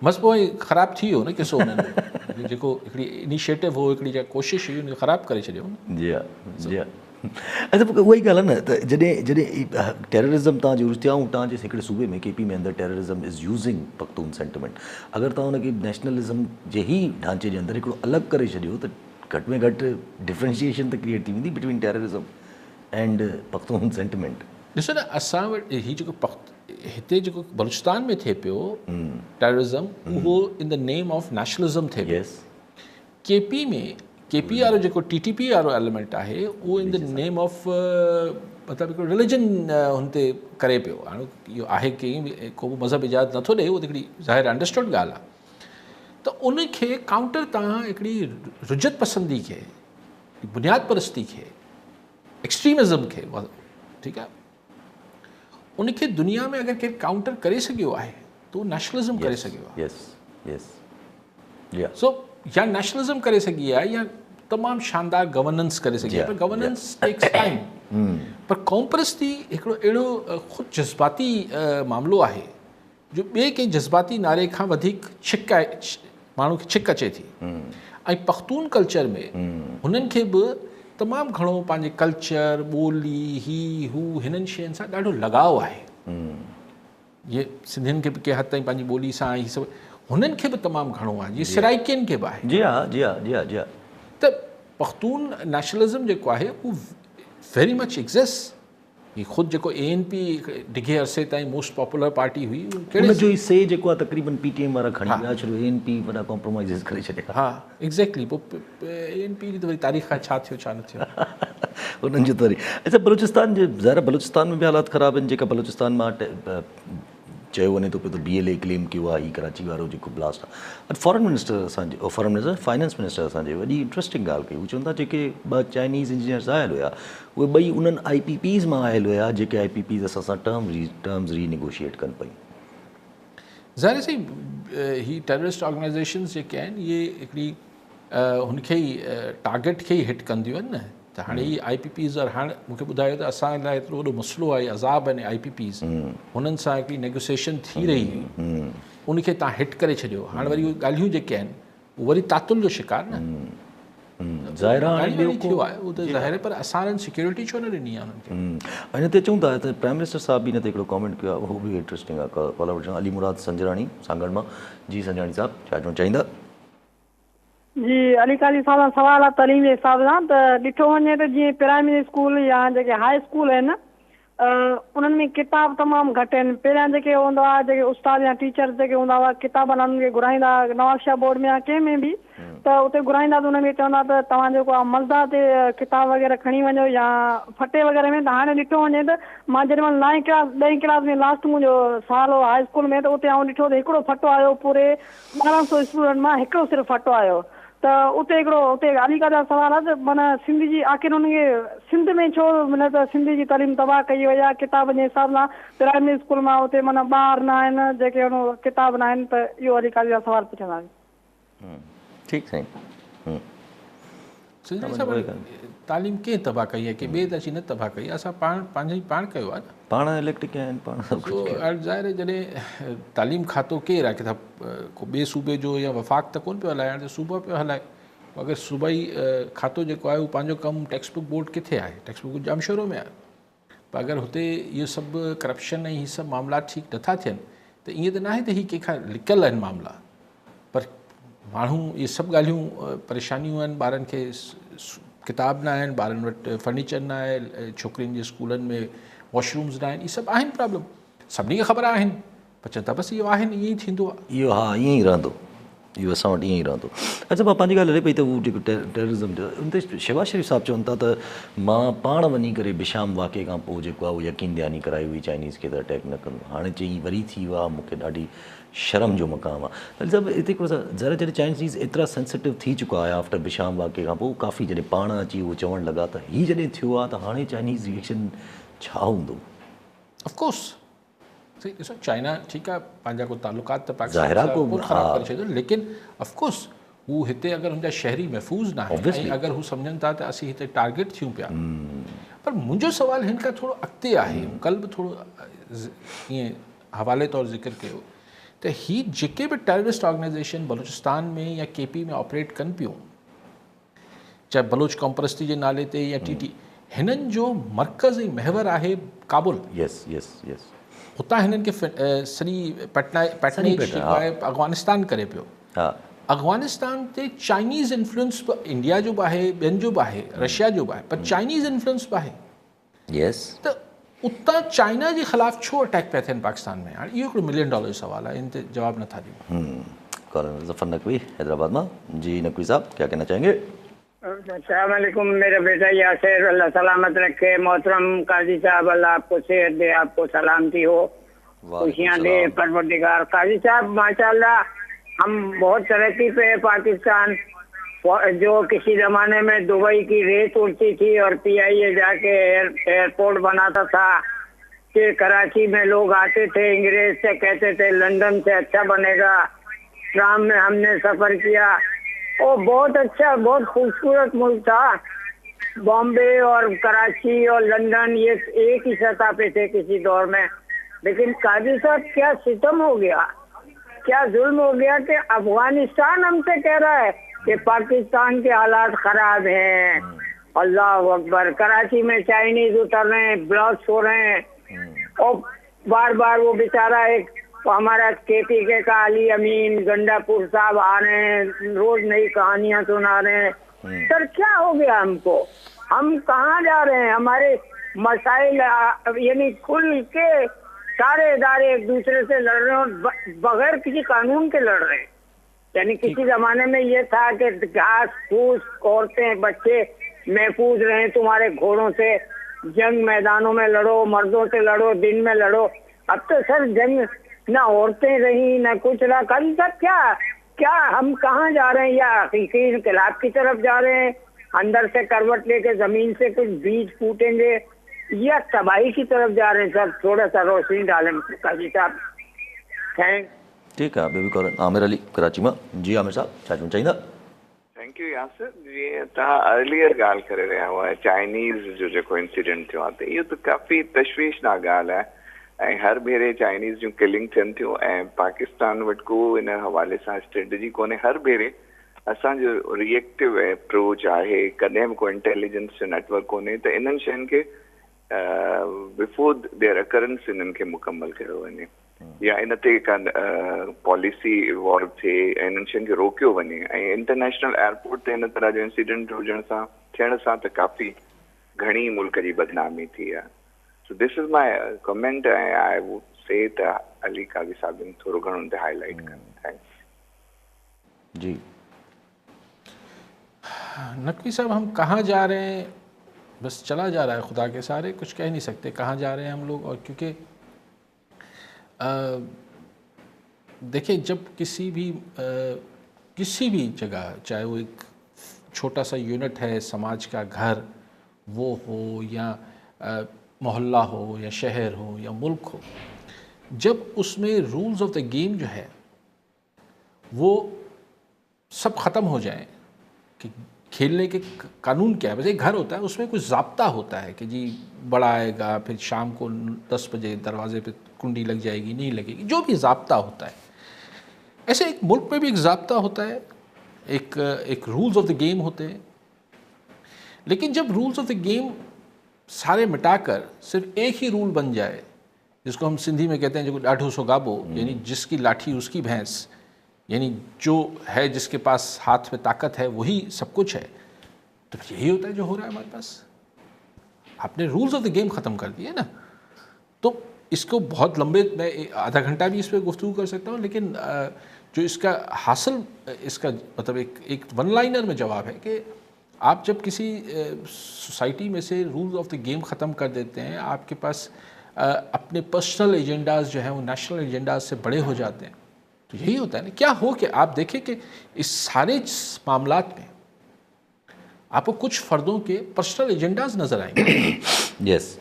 S2: बसि पोइ ख़राबु थी वियो न किसो हुननि जेको हिकिड़ी इनिशिएटिव हो हिकिड़ी जेका कोशिशि हुई हुनखे ख़राबु करे छॾियो न
S1: जी हा जी हा अच्छा उहा ई ॻाल्हि आहे न त जॾहिं टेररिज़म तव्हां यूज़ थिया ऐं तव्हांजे हिकिड़े सूबे में KP में अंदरि terrorism is using Pakhtun sentiment अगरि तव्हां हुनखे नेशनलिज़म जे ई ढांचे जे अंदरि हिकिड़ो अलॻि करे छॾियो त घटि में घटि डिफ्रेंशिएशन त क्रिएट थी वेंदी between terrorism and Pakhtun sentiment
S2: ॾिसो न असां वटि हीअ जेको हिते जेको बलूचिस्तान में थिए पियो टेररिज़म उहो in the name of nationalism थिए पियो KP में KP वारो जेको TTP वारो एलिमेंट आहे उहो इन द नेम ऑफ मतिलबु हिकिड़ो रिलीजन हुन ते करे पियो हाणे इहो आहे की को बि मज़हब इजाज़त नथो ॾे उहो त हिकिड़ी ज़ाहिर अंडरस्टूड ॻाल्हि आहे त उनखे काउंटर तव्हां हिकिड़ी रुजत पसंदी खे बुनियाद परस्ती खे एक्सट्रीमिज़म खे ठीकु आहे उनखे दुनिया में अगरि केरु काउंटर करे सघियो आहे त उहो नेशनलिज़म करे सघियो आहे सो या नेशनलिज़म करे सघी आहे या तमामु शानदार गवर्नेंस करे सघी आहे पर गवर्नेंस टेक्स टाइम पर क़ौम परस्ती हिकिड़ो अहिड़ो ख़ुदि जज़्बाती मामिलो आहे जो ॿिए कंहिं जज़्बाती नारे खां वधीक छिक आहे माण्हू खे छिक अचे थी ऐं पख्तून कल्चर में हुननि खे बि तमामु घणो पंहिंजे कल्चर ॿोली ही हू हिननि शयुनि सां ॾाढो लगाव आहे जीअं सिंधियुनि खे बि कंहिं हद ताईं पंहिंजी ॿोली सां हीअ सभु हुननि खे बि तमामु घणो आहे जीअं सिराइकियुनि खे बि आहे
S1: जी हा जी हा जी हा जी हा
S2: त पख्तून नेशनलिज़म जेको आहे उहो वेरी मच एग्ज़िस्ट हीअ ख़ुदि जेको ANP डिघे अरसे ताईं मोस्ट पॉपुलर पार्टी हुई
S1: हुनजो ई से जेको आहे तक़रीबन PTM वारा खणी विया छो ANP वॾा कॉम्प्रोमाइज़ करे छॾिया
S2: हा एग्ज़ैक्टली पोइ ANP जी त वरी तारीख़ खां छा थियो छा न थियो
S1: उन्हनि जो त वरी अच्छा बलूचिस्तान जे ज़ाहिर बलूचिस्तान में बि हालात ख़राबु आहिनि जेका बलूचिस्तान मां चयो वञे थो पियो त BLA क्लेम कयो आहे हीअ कराची वारो जेको ब्लास्ट आहे फॉरेन मिनिस्टर असांजे फॉरेन मिनिस्टर फाइनेंस मिनिस्टर असांजे वॾी इंट्रस्टिंग ॻाल्हि कई हू चवनि था जेके ॿ चाइनीज़ इंजीनियर्स आयल हुया उहे ॿई उन्हनि IPPs मां आयल हुया जेके IPPs असां सां टर्म्स रीनेगोशिएट कनि पयूं
S2: ज़ाहिर सही ही टेररिस्ट ऑर्गेनाइज़ेशन्स जेके आहिनि इहे हिकिड़ी हुनखे ई टारगेट खे ई हिट कंदियूं आहिनि न त हाणे ही IPPs और हाणे मूंखे ॿुधायो त असां लाइ एतिरो वॾो मसइलो आहे अज़ाब आहिनि IPPs हुननि सां हिकिड़ी नेगोसिएशन थी रही हुई उनखे तव्हां हिट करे छॾियो हाणे वरी उहे ॻाल्हियूं जेके आहिनि उहे वरी तातुल जो शिकार न ज़ाहिर थियो आहे उहो त ज़ाहिर पर असां सिक्योरिटी छो न ॾिनी आहे हुननि खे
S1: हिन ते चऊं था त प्राइम मिनिस्टर साहिब बि हिन ते हिकिड़ो कॉमेंट कयो आहे उहो बि इंट्रस्टिंग आहे कॉलर अली मुराद संजराणी सांगड़ मां जी संजराणी साहिबु छा चवणु चाहींदा
S3: जी अली काली साहब सवाल आहे तइलीम जे हिसाब सां त ॾिठो वञे त जीअं प्राइमरी स्कूल या जेके हाई स्कूल आहिनि उन्हनि में किताब तमामु घटि आहिनि पहिरियां जेके हूंदो आहे जेके उस्ताद या टीचर जेके हूंदा हुआ किताब उन्हनि खे घुराईंदा नवाबशाह बोर्ड में या कंहिं में बि त उते घुराईंदा त उनमें चवंदा त तव्हां जेको आहे मज़दा ते किताब वग़ैरह खणी वञो या फटे वग़ैरह में त हाणे ॾिठो वञे त मां जेॾी महिल 9th क्लास 10th क्लास में लास्ट मुंहिंजो साल हो हाई स्कूल में त उते आउं ॾिठो त हिकिड़ो फटो आयो पूरे 1200 स्टूडेंट मां हिकिड़ो सिर्फ़ु फटो आयो त उते हिकिड़ो उते अलीका जा सवाल आहे त माना सिंधी जी आख़िर उनखे सिंध में छो माना त सिंधी जी तालीम तबाह कई वई आहे किताब जे हिसाब सां प्राइमरी स्कूल मां उते माना ॿार न आहिनि जेके हुन किताब न आहिनि त इहो अलीका जा सवाल पुछंदा आहिनि।
S1: ठीकु साईं।
S2: सिंधी साहिब तालीम कंहिं तबाह कई आहे की ॿिए त अची न तबाह कई आहे, असां पाण कयो आहे न।
S1: पाण इलेक्ट कया आहिनि, पाण सभु कुझु कया
S2: तो ज़ाहिर है जॾहिं तालीम खातो केरु आहे किताब को ॿिए सूबे जो या वफ़ाक़ त कोन पियो हलाए, हाणे त सूबो पियो हलाए। अगरि सूबाई खातो जेको आहे उहो पंहिंजो कमु टेक्स्ट बुक बोर्ड किथे आहे, टेक्स्ट बुक जामशोरो में आहे। पर अगरि हुते इहो सभु करप्शन ऐं इहे सभु मामला ठीकु नथा थियनि त ईअं त न आहे त हीअ कंहिंखां लिकियल आहिनि मामला, पर माण्हू इहे सभु ॻाल्हियूं परेशानियूं आहिनि। ॿारनि खे किताब न आहिनि, ॿारनि वटि फर्नीचर न आहे, छोकिरियुनि जे स्कूलनि में वॉशरूम्स न आहिनि, इहे सभु आहिनि प्रॉब्लम, सभिनी खे ख़बर आहिनि, पर चवनि था बसि इहो आहिनि, ईअं ई थींदो आहे।
S1: इहो हा ईअं ई रहंदो, इहो असां वटि ईअं ई रहंदो। अच्छा मां पंहिंजी ॻाल्हि हले पई त उहो जेको टेररिज़म जो उन ते शहबाज़ शरीफ़ साहिबु चवनि था त मां पाण वञी करे बिशाम वाक़े खां पोइ जेको आहे उहो यकीन दयानी कराई हुई चाइनीज़ खे त अटैक न कंदो, हाणे चई वरी थी वियो आहे, मूंखे ॾाढी शर्म जो मक़ाम आहे। सभु हिते हिकिड़ो ज़रा जॾहिं चाइनीज़ एतिरा सेंसिटिव थी चुका आहे आफ्टर बिशाम वाक़े खां पोइ, काफ़ी जॾहिं पाण अची उहो चवणु लॻा त हीअ जॾहिं थियो आहे त हाणे चाइनीज़ रिएक्शन छा हूंदो?
S2: ऑफकोर्स ॾिसो चाइना ठीकु आहे, पंहिंजा को तालुकात त
S1: ज़ाहिर आहे
S2: पाकिस्तान सां ख़राबु करे छॾियो, लेकिन ऑफकोर्स हू हिते अगरि हुनजा शहरी महफ़ूज़ न आहिनि ऐं अगरि हू सम्झनि था त असीं हिते टारगेट थियूं पिया। पर मुंहिंजो सुवाल हिन खां थोरो अॻिते आहे, कल्ह बि थोरो ईअं हवाले तौरु ज़िक्र कयो त ही जेके बि टेररिस्ट ऑर्गेनाइज़ेशन बलूचिस्तान में या केपी में ऑपरेट कनि पियूं, चाहे बलूच कॉम्परस्ती जे नाले ते या टीटी, हिननि जो मर्कज़ ऐं महवर आहे काबुल।
S1: यस यस यस
S2: हुतां हिननि खे सॼी पैटर्नेज जेको आहे अफ़गानिस्तान करे पियो।
S1: हा
S2: अफ़गानिस्तान ते चाइनीज़ इन्फ्लुएंस बि इंडिया जो बि आहे, ॿियनि जो बि आहे, रशिया जो बि आहे, पर चाइनीज़ इन्फ्लुएंस बि आहे।
S1: यस
S2: त उतां चाइना जे ख़िलाफ़ु छो अटैक पिया थियनि पाकिस्तान में? हाणे इहो हिकिड़ो $1 मिलियन जो सुवाल आहे, इन ते जवाबु नथा ॾियूं।
S1: कॉलोनी ज़फ़र नकवी हैदराबाद मां। जी नकवी साहब क्या कहना चाहेंगे?
S4: अस्सलाम वालेकुम, मेरा बेटा यासिर, अल्लाह सलामत रखे। मोहतरम काजी साहब, अल्लाह आपको सेहत दे, आपको सलामती हो, खुशियाँ दे परवरदिगार। काजी साहब माशाल्लाह हम बहुत तरक्की पे है पाकिस्तान। जो किसी जमाने में दुबई की रेत उड़ती थी और PIA जाके एयरपोर्ट बनाता था कि कराची में लोग आते थे इंग्रेज से कहते थे लंदन से अच्छा बनेगा। ट्राम में हमने सफ़र किया, वो बहुत अच्छा बहुत खूबसूरत मुल्क था। बॉम्बे और कराची और लंदन ये एक ही सतह पे थे किसी दौर में। लेकिन काजी साहब क्या सितम हो गया, क्या जुल्म हो गया कि अफगानिस्तान हमसे कह रहा है कि पाकिस्तान के हालात खराब हैं। अल्लाह अकबर, कराची में चाइनीज उतर रहे हैं, ब्लॉक्स हो रहे हैं और बार बार वो बेचारा एक हमारा KPK का अली अमीन गंडापुर साहब आ रहे हैं, रोज नई कहानियां सुना रहे हैं। सर क्या हो गया हमको, हम कहाँ जा रहे हैं? हमारे मसाइल यानी खुल के सारे इदारे एक दूसरे से लड़ रहे हैं और बगैर किसी कानून के लड़ रहे हैं। यानी किसी जमाने में ये था कि घास फूस औरतें बच्चे महफूज रहे तुम्हारे घोड़ों से, जंग मैदानों में लड़ो, मर्दों से लड़ो, दिन में लड़ो। अब तो सर जंग ना औरतें रही ना कुछ रहा। कल तक क्या हम कहाँ जा रहे हैं? या हकीकी इनकलाब की तरफ जा रहे हैं, अंदर से करवट लेके जमीन से कुछ बीज फूटेंगे, या तबाही की तरफ जा रहे हैं? सर थोड़ा सा रोशनी डालें काजी साहब। थैंक
S1: ठीक है बेबी कॉल आमिर अली कराची में। जी आमिर साहब छा चवणु चाहींदा?
S5: Thank you Yasir. जीअं तव्हां अर्लियर ॻाल्हि करे रहिया हुआ चाइनीज़ जो जेको इंसिडेंट थियो आहे त इहो त काफ़ी तशवीशनाक ॻाल्हि आहे ऐं हर भेरे चाइनीज़ जूं किलिंग थियनि थियूं ऐं पाकिस्तान वटि को इन हवाले सां स्ट्रेटजी कोन्हे। हर भेरे असांजो रिएक्टिव अप्रोच आहे, कॾहिं बि को इंटेलिजेंस जो नेटवर्क कोन्हे त इन्हनि शयुनि खे बिफोर देयर अकरेंस इन्हनि खे मुकमल कयो वञे या इन ते का पॉलिसी इवॉल्व थिए ऐं इन्हनि शयुनि खे रोकियो वञे। ऐं इंटरनेशनल एयरपोर्ट ते इन तरह जो इंसिडेंट हुजण सां थियण सां त काफ़ी घणी मुल्क जी बदनामी थी आहे। So this is my comment ऐं आई वुड से त अली काज़ी साहब जन थोरो घणो उन ते हाईलाइट कनि। थैंक्स
S1: जी
S2: नकवी साहब हम कहाँ जा रहे हैं, बस चला जा रहा है खुदा के सारे, कुछ कह नहीं सकते कहाँ जा रहे हैं हम लोग। और क्योंकि देखिए जब किसी भी किसी भी जगह, चाहे वो एक छोटा सा यूनिट है समाज का, घर वो हो या मोहल्ला हो या शहर हो या मुल्क हो, जब उसमें रूल्स ऑफ द गेम जो है वो सब ख़त्म हो जाए कि खेलने के कानून क्या है। वैसे एक घर होता है, उसमें कुछ ज़ाब्ता होता है कि जी बड़ा आएगा, फिर शाम को 10 बजे दरवाजे पे कुंडी लग जाएगी, नहीं लगेगी, जो भी ज़ाब्ता होता है। ऐसे एक मुल्क में भी एक ज़ाब्ता होता है, एक रूल्स ऑफ द गेम होते हैं। लेकिन जब रूल्स ऑफ द गेम सारे मिटाकर सिर्फ एक ही रूल बन जाए, जिसको हम सिंधी में कहते हैं जो ॾाढो सो गाबो, यानी जिसकी लाठी उसकी भैंस, यानी जो है जिसके पास हाथ में ताकत है वही सब कुछ है, तो फिर यही होता है जो हो रहा है हमारे पास। आपने रूल्स ऑफ द गेम ख़त्म कर दिए ना। तो इसको बहुत लंबे, मैं आधा घंटा भी इस पर गुफ्तगू कर सकता हूँ, लेकिन जो इसका हासिल, इसका मतलब एक वन लाइनर में जवाब है कि आप जब किसी सोसाइटी में से रूल्स ऑफ द गेम ख़त्म कर देते हैं, आपके पास अपने पर्सनल एजेंडाज जो हैं वो नेशनल एजेंडाज से बड़े हो जाते हैं। तो यही होता है ना। क्या हो कि आप देखें कि इस सारे मामलात में आपको कुछ फ़र्दों के पर्सनल एजेंडाज नज़र आएंगे।
S1: यस।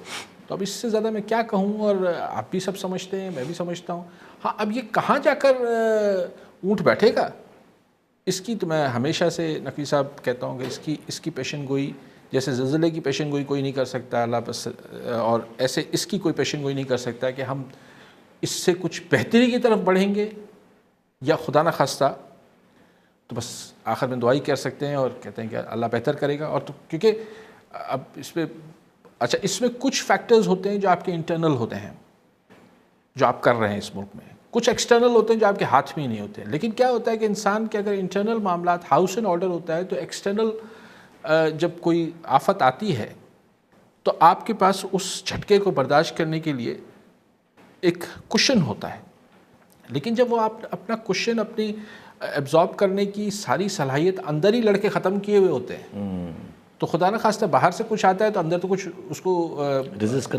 S2: तो अब इससे ज़्यादा मैं क्या कहूँ, और आप भी सब समझते हैं, मैं भी समझता हूँ। हाँ, अब ये कहाँ जाकर ऊँट बैठेगा, इसकी तो मैं हमेशा से नकवी साहब कहता हूँ कि इसकी पेशन गोई, जैसे ज़लज़ले की पेशन गोई कोई नहीं कर सकता अल्लाह बस, और ऐसे इसकी कोई पेशन गोई नहीं कर सकता कि हम इससे कुछ बेहतरी की तरफ बढ़ेंगे या खुदा न खास्ता। तो बस आखिर में दुआई कर सकते हैं और कहते हैं कि अल्लाह बेहतर करेगा। और तो क्योंकि अब इस पर अच्छा, इसमें कुछ फैक्टर्स होते हैं जो आपके इंटरनल होते हैं, जो आप कर रहे हैं इस मुल्क में, कुछ एक्सटर्नल होते हैं जो आपके हाथ में ही नहीं होते। लेकिन क्या होता है कि इंसान के अगर इंटरनल मामलात हाउस एंड ऑर्डर होता है, तो एक्सटर्नल जब कोई आफत आती है तो आपके पास उस झटके को बर्दाश्त करने के लिए एक कुशन होता है। लेकिन जब वो आप अपना कुशन, अपनी एब्जॉर्ब करने की सारी सलाहियत अंदर ही लड़के ख़त्म किए हुए होते हैं, तो खुदा न खास्ता बाहर से कुछ आता है तो अंदर तो कुछ उसको रेजिस्ट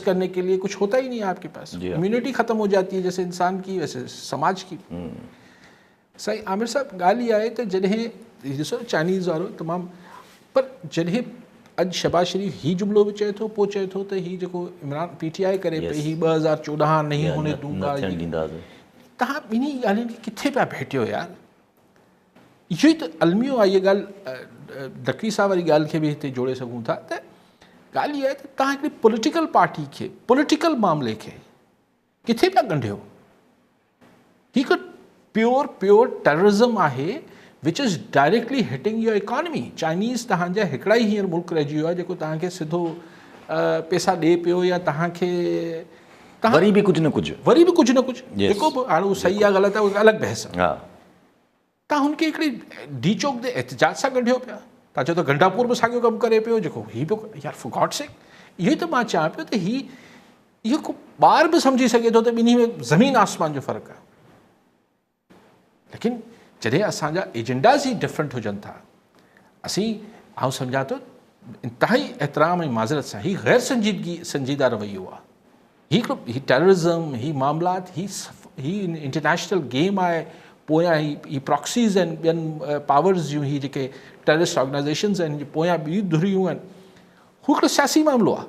S2: करने के लिए कुछ होता ही नहीं है आपके पास। इम्यूनिटी ख़त्म हो जाती है, जैसे इंसान की वैसे समाज की। सही आमिर साहब ॻाल्हि इहा आहे त जॾहिं ॾिसो चाइनीज़ वारो तमामु, पर जॾहिं अॼु शहबाज शरीफ़ ही जुमिलो बि चए थो, पोइ चए थो त ही जेको इमरान PTI करे पई, ही 2014 नहीं होने दूंगा, तव्हां ॿिन्ही ॻाल्हियुनि खे किथे पिया भेटियो यार। इहो ई त अलमियो आहे। इहा ॻाल्हि नकवी साहब वारी ॻाल्हि खे बि हिते जोड़े सघूं था। त ॻाल्हि इहा आहे त तव्हां हिकिड़ी पॉलिटिकल पार्टी खे, पॉलिटिकल मामले खे किथे पिया ॻंढियो। हिकु प्योर टेररिज़म आहे which is directly hitting your economy. Chinese तव्हांजा हिकिड़ा ई हींअर मुल्क रहिजी वियो आहे जेको तव्हांखे सिधो पैसा ॾिए पियो, या तव्हांखे वरी बि कुझु न कुझु जेको बि हाणे उहो सही आहे ग़लति आहे, उहा अलॻि बहस आहे। तव्हां हुनखे हिकिड़ी डी चौक ते एहतजाज सां गंढियो पिया। तव्हां चओ त गंडापुर बि साॻियो कमु करे पियो जेको हीउ पियो। यार फॉर गॉड सेक, इहो ई त मां चवां पियो त इहो को ॿार बि सम्झी सघे थो त ॿिन्ही में ज़मीन आसमान जो फ़र्क़ु आहे। लेकिन जॾहिं असांजा एजेंडाज़ ई डिफरेंट हुजनि था, आउं सम्झां थो इंतिहाई एहतराम ऐं माज़रत सां, हीउ गैर संजीदा रवैयो आहे। ही टेररिज़म, ही मामलात, ही इंटरनेशनल गेम आहे। पोयां ही प्रॉक्सीज़ आहिनि ॿियनि पावर्स जूं, ही जेके टेररिस्ट ऑर्गनाइज़ेशन्स आहिनि, पोयां ॿियूं धुरियूं आहिनि। हू हिकिड़ो सियासी मामिलो आहे।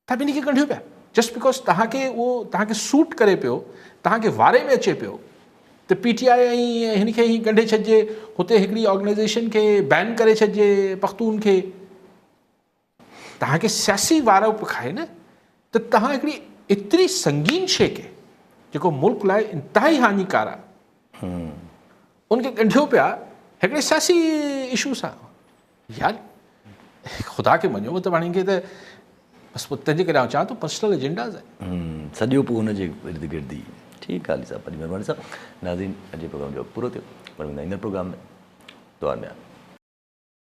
S2: तव्हां ॿिन्ही खे ॻंढियो पिया जस्ट बिकॉज तव्हांखे सूट करे पियो, तव्हांखे वारे में अचे पियो त PTI ऐं हिन खे ई ॻंढे छॾिजे, हुते हिकिड़ी ऑर्गनाइज़ेशन खे बैन करे छॾिजे, पख्तून खे। तव्हांखे सियासी वारो पियो खाए न, त तव्हां हिकिड़ी एतिरी संगीन शइ खे जेको मुल्क लाइ इंतिहाई हानिकार आहे, उनखे ॻंढियो पिया हिकिड़े सियासी इशू सां। यार ख़ुदा खे मञो त पाण खे त बसि तंहिंजे करे आउं चवां थो पर्सनल एजेंडाज़ आहे
S1: सॼो पोइ हुनजे इर्द गिर्द ई। ठीकु आहे अली साहब, पंहिंजी महिरबानी साहब। नाज़रीन, अॼु प्रोग्राम जो पूरो थियो, पर ईंदड़ प्रोग्राम में दुआ में